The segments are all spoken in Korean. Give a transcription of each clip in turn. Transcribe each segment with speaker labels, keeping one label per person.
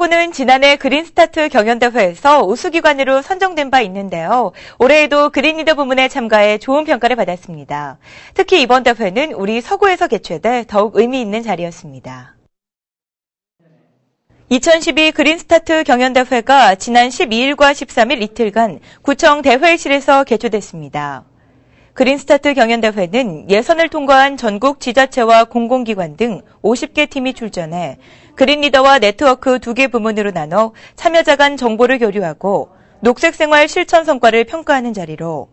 Speaker 1: 서구는 지난해 그린스타트 경연대회에서 우수기관으로 선정된 바 있는데요. 올해에도 그린리더 부문에 참가해 좋은 평가를 받았습니다. 특히 이번 대회는 우리 서구에서 개최돼 더욱 의미 있는 자리였습니다. 2012 그린스타트 경연대회가 지난 12일과 13일 이틀간 구청 대회실에서 개최됐습니다. 그린스타트 경연대회는 예선을 통과한 전국 지자체와 공공기관 등 50개 팀이 출전해 그린리더와 네트워크 2개 부문으로 나눠 참여자 간 정보를 교류하고 녹색생활 실천 성과를 평가하는 자리로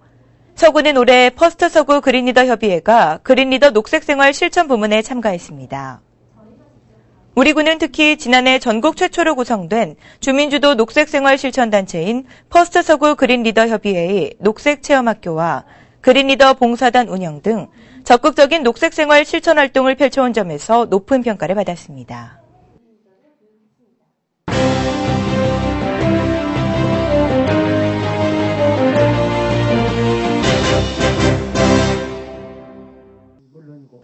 Speaker 1: 서구는 올해 퍼스트 서구 그린리더 협의회가 그린리더 녹색생활 실천 부문에 참가했습니다. 우리 구는 특히 지난해 전국 최초로 구성된 주민주도 녹색생활 실천단체인 퍼스트 서구 그린리더 협의회의 녹색체험학교와 그린리더 봉사단 운영 등 적극적인 녹색생활 실천 활동을 펼쳐온 점에서 높은 평가를 받았습니다.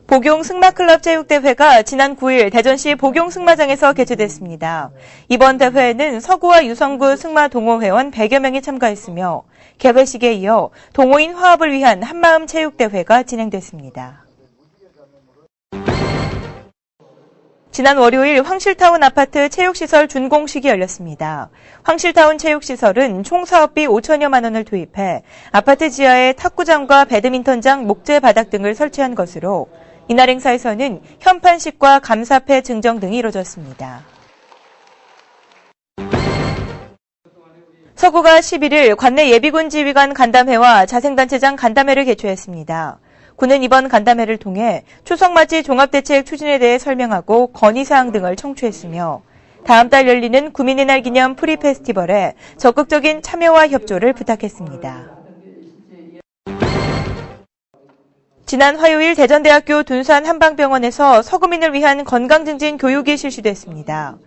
Speaker 1: 복용 승마클럽 체육대회가 지난 9일 대전시 복용승마장에서 개최됐습니다. 이번 대회에는 서구와 유성구 승마동호회원 100여 명이 참가했으며 개회식에 이어 동호인 화합을 위한 한마음 체육대회가 진행됐습니다. 지난 월요일 황실타운 아파트 체육시설 준공식이 열렸습니다. 황실타운 체육시설은 총 사업비 5천여만 원을 투입해 아파트 지하에 탁구장과 배드민턴장, 목재 바닥 등을 설치한 것으로 이날 행사에서는 현판식과 감사패 증정 등이 이뤄졌습니다. 서구가 11일 관내 예비군 지휘관 간담회와 자생단체장 간담회를 개최했습니다. 군은 이번 간담회를 통해 추석맞이 종합대책 추진에 대해 설명하고 건의사항 등을 청취했으며 다음 달 열리는 구민의 날 기념 프리페스티벌에 적극적인 참여와 협조를 부탁했습니다. 지난 화요일 대전대학교 둔산 한방병원에서 서구민을 위한 건강증진 교육이 실시됐습니다.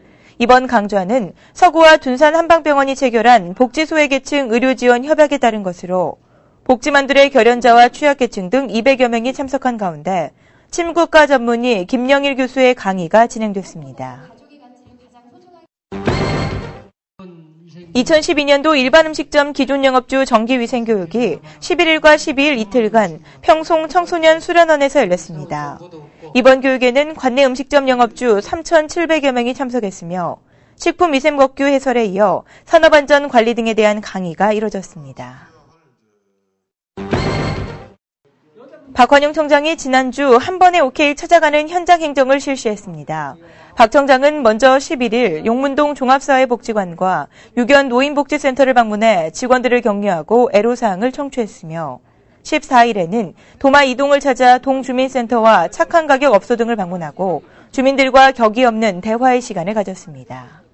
Speaker 1: 이번 강좌는 서구와 둔산 한방병원이 체결한 복지소외계층 의료지원 협약에 따른 것으로 복지만둘의 결연자와 취약계층 등 200여 명이 참석한 가운데 침구과 전문의 김영일 교수의 강의가 진행됐습니다. 2012년도 일반 음식점 기존 영업주 정기위생교육이 11일과 12일 이틀간 평송 청소년 수련원에서 열렸습니다. 이번 교육에는 관내 음식점 영업주 3,700여 명이 참석했으며 식품위생법규 해설에 이어 산업안전 관리 등에 대한 강의가 이뤄졌습니다. 박환용 청장이 지난주 한 번에 오케이 찾아가는 현장 행정을 실시했습니다. 박 청장은 먼저 11일 용문동 종합사회복지관과 유견 노인복지센터를 방문해 직원들을 격려하고 애로사항을 청취했으며 14일에는 도마 이동을 찾아 동주민센터와 착한 가격 업소 등을 방문하고 주민들과 격이 없는 대화의 시간을 가졌습니다.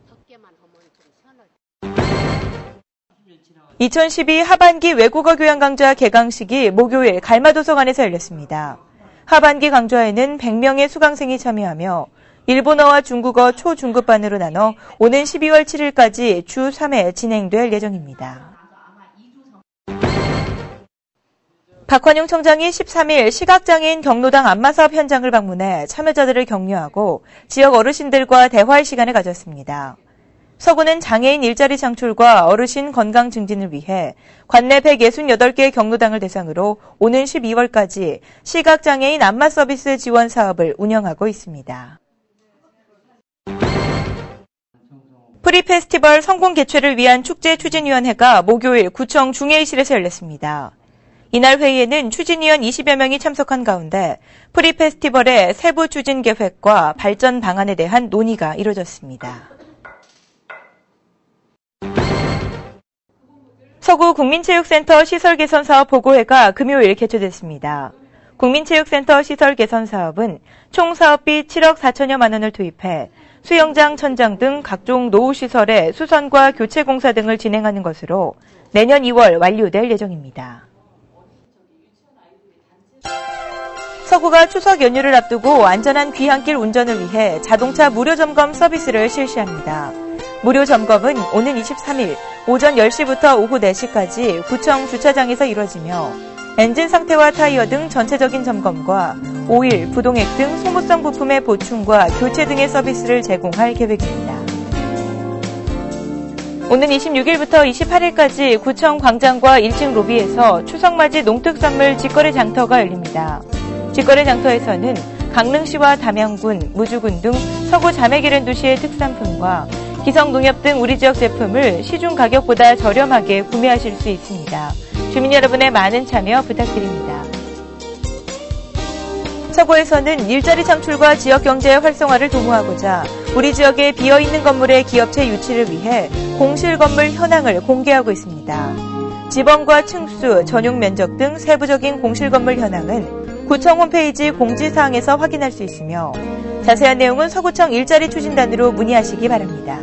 Speaker 1: 2012 하반기 외국어 교양 강좌 개강식이 목요일 갈마도서관에서 열렸습니다. 하반기 강좌에는 100명의 수강생이 참여하며 일본어와 중국어 초중급반으로 나눠 오는 12월 7일까지 주 3회 진행될 예정입니다. 박환용 청장이 13일 시각장애인 경로당 안마사업 현장을 방문해 참여자들을 격려하고 지역 어르신들과 대화의 시간을 가졌습니다. 서구는 장애인 일자리 창출과 어르신 건강 증진을 위해 관내 168개 경로당을 대상으로 오는 12월까지 시각장애인 안마 서비스 지원 사업을 운영하고 있습니다. 프리페스티벌 성공 개최를 위한 축제 추진위원회가 목요일 구청 중회의실에서 열렸습니다. 이날 회의에는 추진위원 20여 명이 참석한 가운데 프리페스티벌의 세부 추진 계획과 발전 방안에 대한 논의가 이뤄졌습니다. 서구 국민체육센터 시설 개선 사업 보고회가 금요일 개최됐습니다. 국민체육센터 시설 개선 사업은 총 사업비 7억 4천여만 원을 투입해 수영장, 천장 등 각종 노후시설의 수선과 교체 공사 등을 진행하는 것으로 내년 2월 완료될 예정입니다. 서구가 추석 연휴를 앞두고 안전한 귀향길 운전을 위해 자동차 무료 점검 서비스를 실시합니다. 무료 점검은 오는 23일 오전 10시부터 오후 4시까지 구청 주차장에서 이뤄지며 엔진 상태와 타이어 등 전체적인 점검과 오일, 부동액 등 소모성 부품의 보충과 교체 등의 서비스를 제공할 계획입니다. 오는 26일부터 28일까지 구청 광장과 1층 로비에서 추석맞이 농특산물 직거래 장터가 열립니다. 직거래 장터에서는 강릉시와 담양군, 무주군 등 서구 자매기른 도시의 특산품과 기성농협 등 우리 지역 제품을 시중 가격보다 저렴하게 구매하실 수 있습니다. 주민 여러분의 많은 참여 부탁드립니다. 서구에서는 일자리 창출과 지역 경제 활성화를 도모하고자 우리 지역의 비어있는 건물의 기업체 유치를 위해 공실 건물 현황을 공개하고 있습니다. 지번과 층수, 전용 면적 등 세부적인 공실 건물 현황은 구청 홈페이지 공지사항에서 확인할 수 있으며 자세한 내용은 서구청 일자리 추진단으로 문의하시기 바랍니다.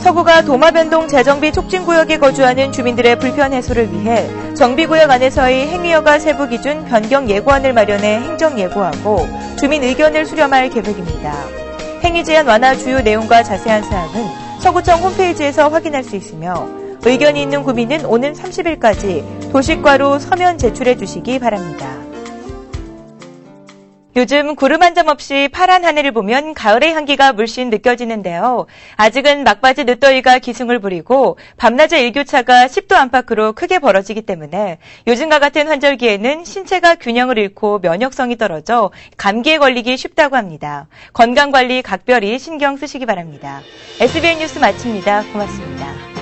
Speaker 1: 서구가 도마변동 재정비 촉진구역에 거주하는 주민들의 불편 해소를 위해 정비구역 안에서의 행위허가 세부 기준 변경 예고안을 마련해 행정 예고하고 주민 의견을 수렴할 계획입니다. 행위 제한 완화 주요 내용과 자세한 사항은 서구청 홈페이지에서 확인할 수 있으며 의견이 있는 구민은 오는 30일까지 도식과로 서면 제출해 주시기 바랍니다. 요즘 구름 한 점 없이 파란 하늘을 보면 가을의 향기가 물씬 느껴지는데요. 아직은 막바지 늦더위가 기승을 부리고 밤낮의 일교차가 10도 안팎으로 크게 벌어지기 때문에 요즘과 같은 환절기에는 신체가 균형을 잃고 면역성이 떨어져 감기에 걸리기 쉽다고 합니다. 건강관리 각별히 신경 쓰시기 바랍니다. SBN 뉴스 마칩니다. 고맙습니다.